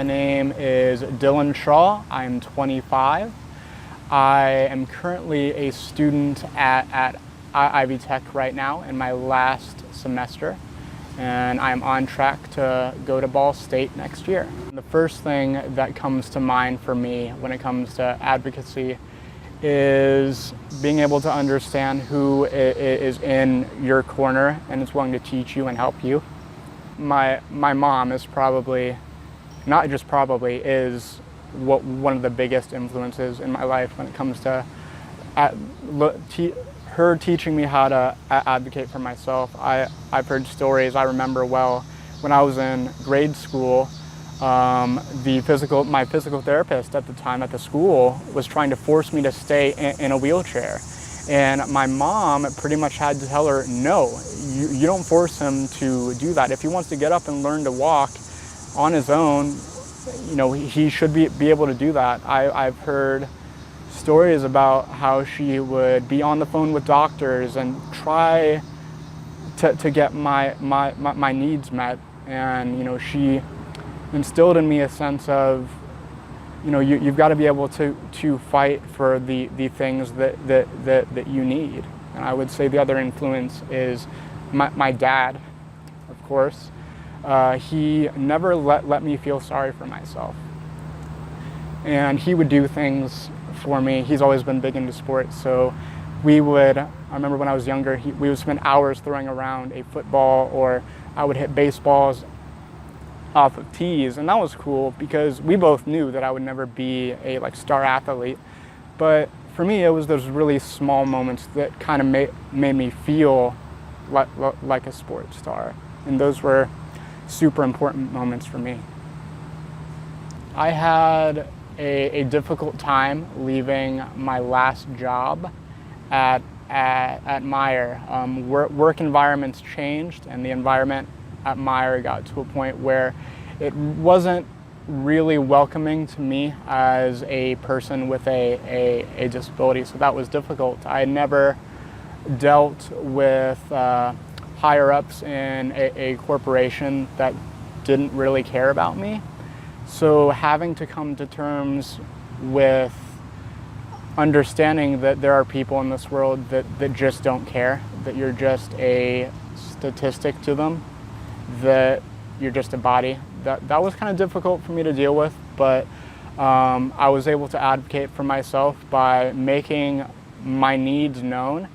My name is Dylan Shaw. I'm 25. I am currently a student at Ivy Tech right now in my last semester, and I'm on track to go to Ball State next year. The first thing that comes to mind for me when it comes to advocacy is being able to understand who is in your corner and is willing to teach you and help you. My mom is probably, not just probably, is one of the biggest influences in my life when it comes to her teaching me how to advocate for myself. I've heard stories I remember well when I was in grade school. My physical therapist at the time at the school was trying to force me to stay in a wheelchair. And my mom pretty much had to tell her, no, you don't force him to do that. If he wants to get up and learn to walk on his own, you know, he should be able to do that. I've heard stories about how she would be on the phone with doctors and try to get my needs met. And, you know, she instilled in me a sense of, you know, you've got to be able to fight for the things that you need. And I would say the other influence is my dad, of course. He never let me feel sorry for myself. And he would do things for me. He's always been big into sports, so I remember when I was younger, we would spend hours throwing around a football, or I would hit baseballs off of tees, and that was cool because we both knew that I would never be a star athlete. But for me, it was those really small moments that kind of made me feel like a sports star, and those were super important moments for me. I had a difficult time leaving my last job at Meyer. Work environments changed, and the environment at Meyer got to a point where it wasn't really welcoming to me as a person with a disability, so that was difficult. I had never dealt with higher-ups in a corporation that didn't really care about me, so having to come to terms with understanding that there are people in this world that just don't care, that you're just a statistic to them, that you're just a body. That was kind of difficult for me to deal with, but I was able to advocate for myself by making my needs known,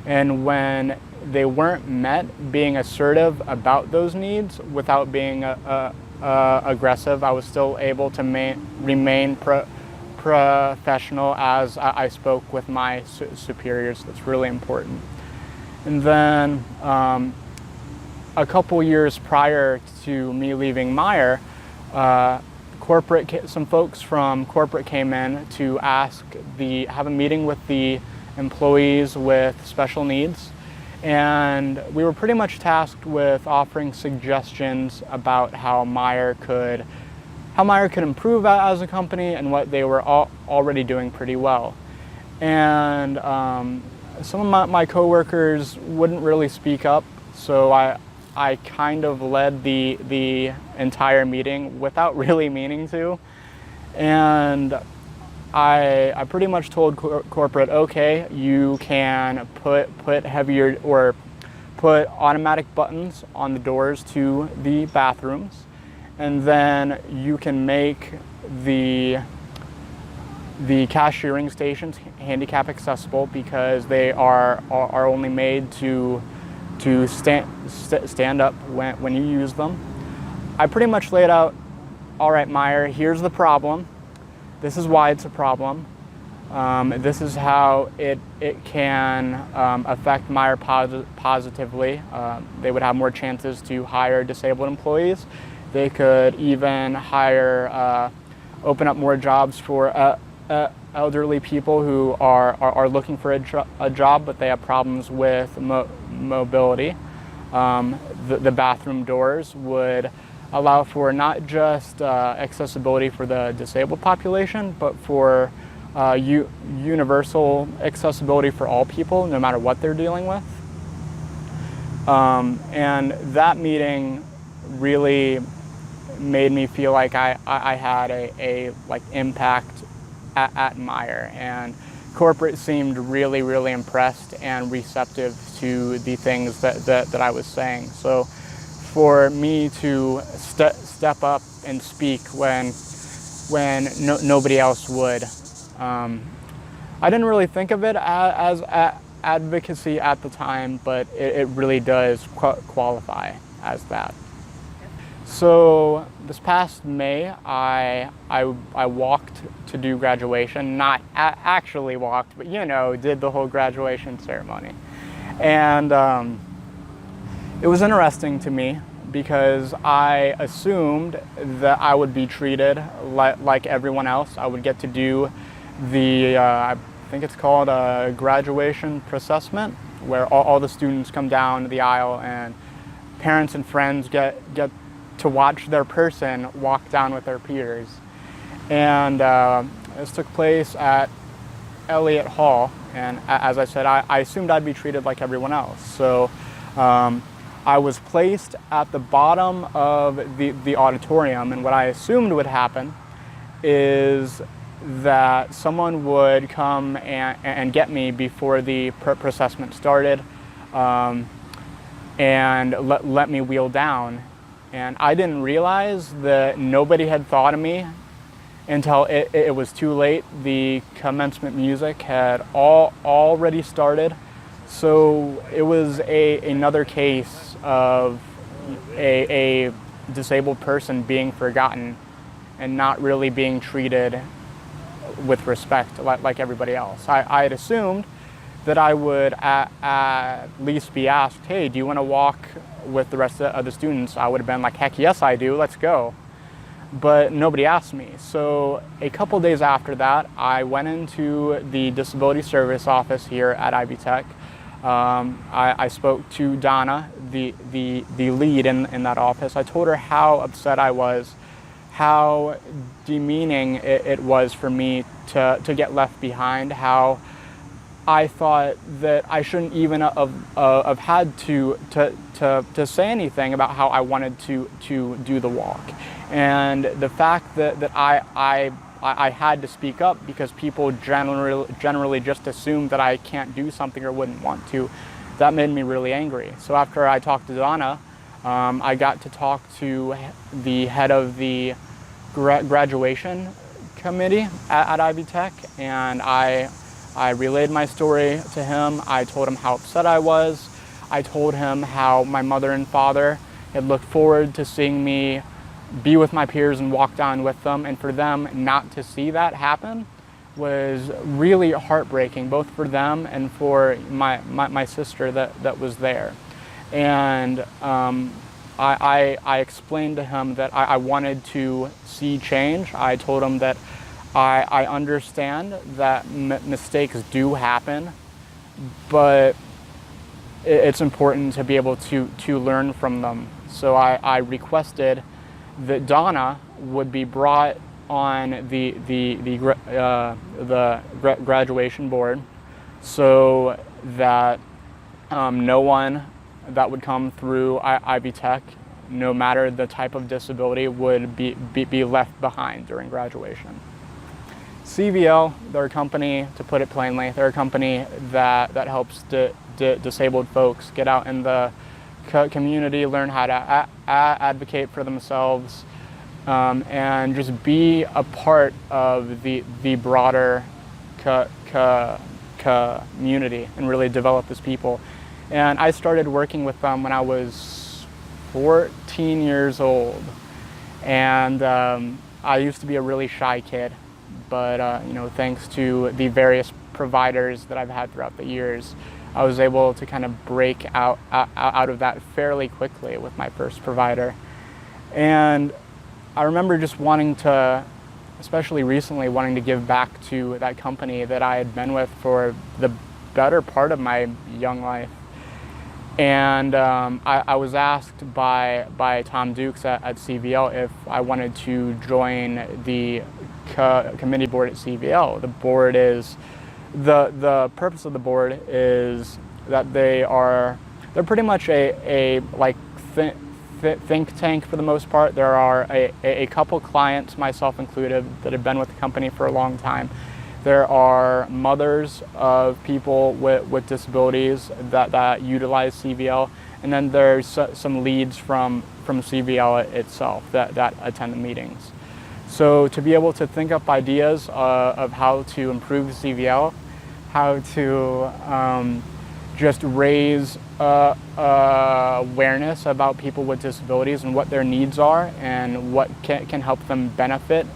and when they weren't met, being assertive about those needs without being aggressive. I was still able to remain professional as I spoke with my superiors. That's really important. And then a couple years prior to me leaving Meyer, some folks from corporate came in to have a meeting with the employees with special needs, and we were pretty much tasked with offering suggestions about how Meyer could improve as a company and what they were already doing pretty well. And some of my coworkers wouldn't really speak up, so I kind of led the entire meeting without really meaning to. And I pretty much told corporate, okay, you can put heavier or put automatic buttons on the doors to the bathrooms, and then you can make the cashiering stations handicap accessible because they are only made to stand up when you use them. I pretty much laid out, all right, Meyer, here's the problem. This is why it's a problem. This is how it can affect Meyer positively. They would have more chances to hire disabled employees. They could even open up more jobs for elderly people who are looking for a job, but they have problems with mobility. The bathroom doors would allow for not just accessibility for the disabled population, but for universal accessibility for all people, no matter what they're dealing with. And that meeting really made me feel like I had a like impact at Meyer, and corporate seemed really, really impressed and receptive to the things that I was saying. So for me to step up and speak when nobody else would, I didn't really think of it as advocacy at the time, but it really does qualify as that. So this past May, I walked to do graduation, not actually walked, but did the whole graduation ceremony. And it was interesting to me because I assumed that I would be treated like everyone else. I would get to do the, I think it's called a graduation procession, where all the students come down the aisle and parents and friends get to watch their person walk down with their peers. And this took place at Elliott Hall, and as I said, I assumed I'd be treated like everyone else. So I was placed at the bottom of the auditorium, and what I assumed would happen is that someone would come and get me before the procession started, and let me wheel down. And I didn't realize that nobody had thought of me until it was too late. The commencement music had already started. So it was another case of a disabled person being forgotten and not really being treated with respect like everybody else. I had assumed that I would at least be asked, hey, do you want to walk with the rest of the students? I would have been like, heck yes I do, let's go. But nobody asked me. So a couple days after that, I went into the disability service office here at Ivy Tech. I spoke to Donna, the lead in that office. I told her how upset I was, how demeaning it was for me to get left behind, how I thought that I shouldn't even have had to say anything about how I wanted to do the walk. And the fact that I had to speak up because people generally just assume that I can't do something or wouldn't want to, that made me really angry. So after I talked to Donna, I got to talk to the head of the graduation committee at Ivy Tech, and I relayed my story to him. I told him how upset I was. I told him how my mother and father had looked forward to seeing me be with my peers and walk down with them, and for them not to see that happen was really heartbreaking, both for them and for my sister that was there. And I explained to him that I wanted to see change. I told him that I understand that mistakes do happen, but it's important to be able to learn from them. So I requested that Donna would be brought on the graduation board, so that no one that would come through Ivy Tech, no matter the type of disability, would be left behind during graduation. CVL, they're a company, to put it plainly, they're a company that helps disabled folks get out in the community, learn how to advocate for themselves, and just be a part of the broader community and really develop as people. And I started working with them when I was 14 years old. And I used to be a really shy kid, but thanks to the various providers that I've had throughout the years, I was able to kind of break out of that fairly quickly with my first provider. And I remember just wanting to, especially recently, wanting to give back to that company that I had been with for the better part of my young life. And I was asked by Tom Dukes at CVL if I wanted to join the committee board at CVL. The board is, the purpose of the board is that they're pretty much a think think tank for the most part. There are a couple clients, myself included, that have been with the company for a long time. There are mothers of people with disabilities that utilize CVL, and then there's some leads from CVL itself that attend the meetings. So to be able to think up ideas of how to improve CVL, how to just raise awareness about people with disabilities and what their needs are and what can help them benefit,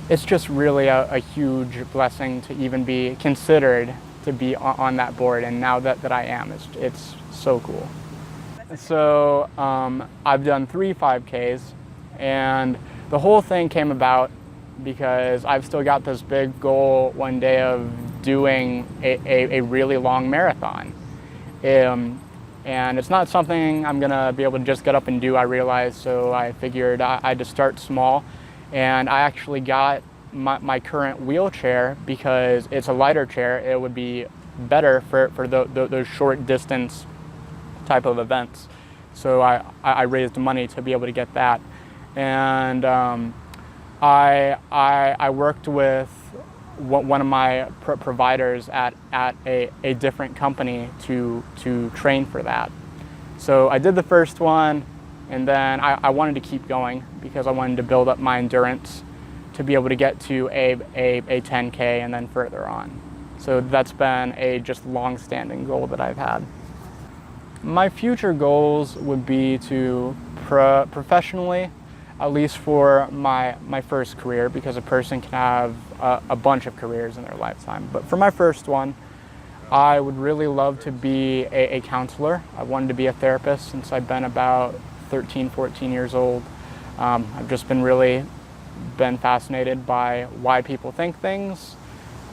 it's just really a huge blessing to even be considered to be on that board. And now that I am, it's so cool. So I've done 3 5Ks, and the whole thing came about because I've still got this big goal one day of doing a really long marathon. And it's not something I'm gonna be able to just get up and do, I realized, so I figured I had to start small. And I actually got my current wheelchair because it's a lighter chair. It would be better for those short distance type of events. So I raised money to be able to get that. And I worked with one of my providers at a different company to train for that. So I did the first one, and then I wanted to keep going because I wanted to build up my endurance to be able to get to a 10K and then further on. So that's been a just long-standing goal that I've had. My future goals would be to professionally, at least for my first career, because a person can have a bunch of careers in their lifetime. But for my first one, I would really love to be a counselor. I wanted to be a therapist since I've been about 13, 14 years old. I've just been fascinated by why people think things,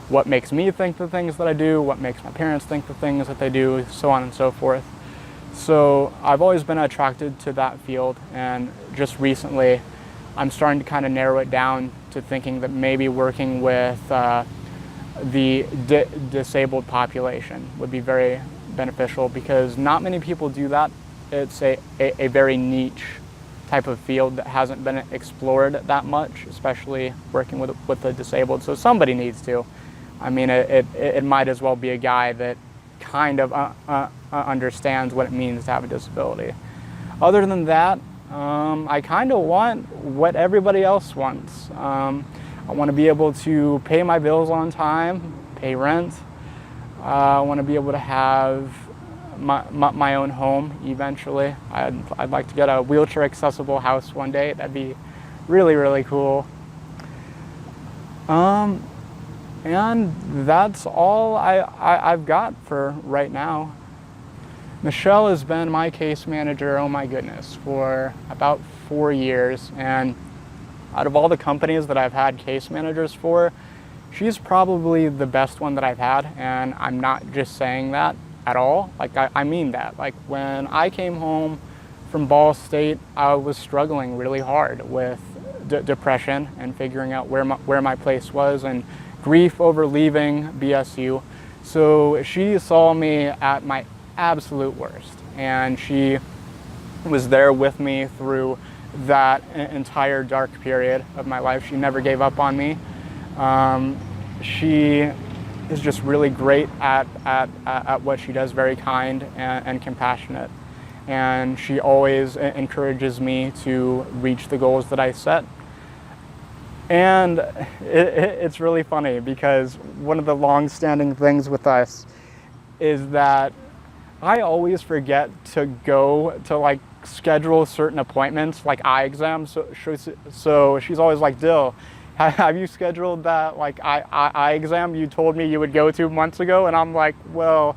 what makes me think the things that I do, what makes my parents think the things that they do, so on and so forth. So I've always been attracted to that field, and just recently I'm starting to kind of narrow it down to thinking that maybe working with the disabled population would be very beneficial, because not many people do that. It's a very niche type of field that hasn't been explored that much, especially working with the disabled. So somebody needs to. I mean, it might as well be a guy that kind of understands what it means to have a disability. Other than that, I kind of want what everybody else wants. I want to be able to pay my bills on time, pay rent. I want to be able to have my own home eventually. I'd like to get a wheelchair accessible house one day. That'd be really, really cool. And that's all I've got for right now. Michelle has been my case manager, oh my goodness, for about 4 years. And out of all the companies that I've had case managers for, she's probably the best one that I've had. And I'm not just saying that at all. Like, I mean that. Like, when I came home from Ball State, I was struggling really hard with depression and figuring out where my place was, and grief over leaving BSU. So she saw me at my absolute worst, and she was there with me through that entire dark period of my life. She never gave up on me. She is just really great at what she does, very kind and compassionate. And she always encourages me to reach the goals that I set. And it's really funny, because one of the long-standing things with us is that I always forget to go to, like, schedule certain appointments, like eye exams. So she's always like, Dill, have you scheduled that, like, eye exam you told me you would go to months ago? And I'm like, well,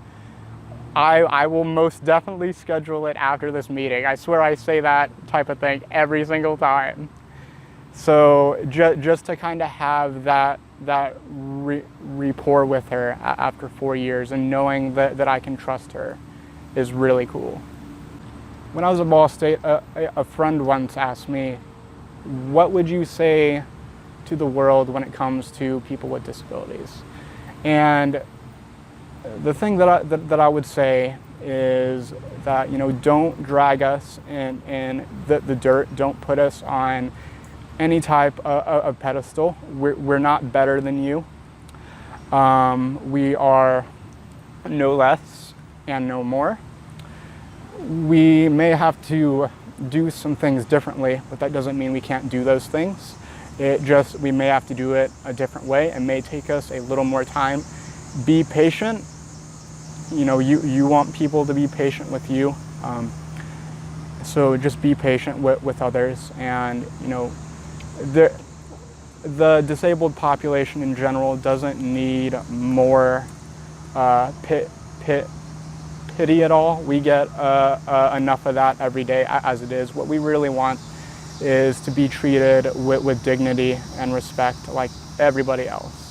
I will most definitely schedule it after this meeting. I swear I say that type of thing every single time. So just to kind of have that rapport with her after 4 years, and knowing that I can trust her, is really cool. When I was at Ball State, a friend once asked me, what would you say to the world when it comes to people with disabilities? And the thing that I would say is that, don't drag us in the dirt. Don't put us on any type of pedestal. We're not better than you. We are no less and no more. We may have to do some things differently, but that doesn't mean we can't do those things. We may have to do it a different way. It may take us a little more time. Be patient. You want people to be patient with you. So just be patient with others. And, the disabled population in general doesn't need more pity at all. We get enough of that every day as it is. What we really want is to be treated with dignity and respect like everybody else.